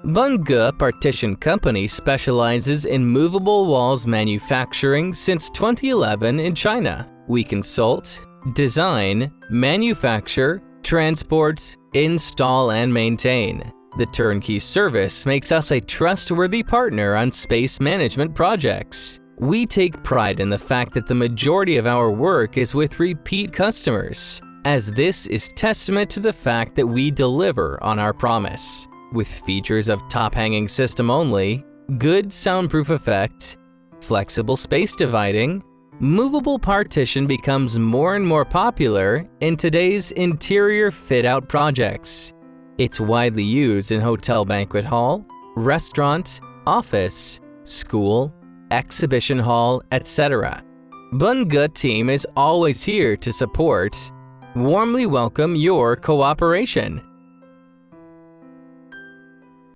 Ebunge Partition Company specializes in movable walls manufacturing since 2011 in China. We consult, design, manufacture, transport, install, and maintain. The turnkey service makes us a trustworthy partner on space management projects. We take pride in the fact that the majority of our work is with repeat customers, as this is testament to the fact that we deliver on our promise. With features of top-hanging system only, good soundproof effect, flexible space dividing, movable partition becomes more and more popular in today's interior fit-out projects. It's widely used in hotel banquet hall, restaurant, office, school, exhibition hall, etc. Ebunge team is always here to support. Warmly welcome your cooperation.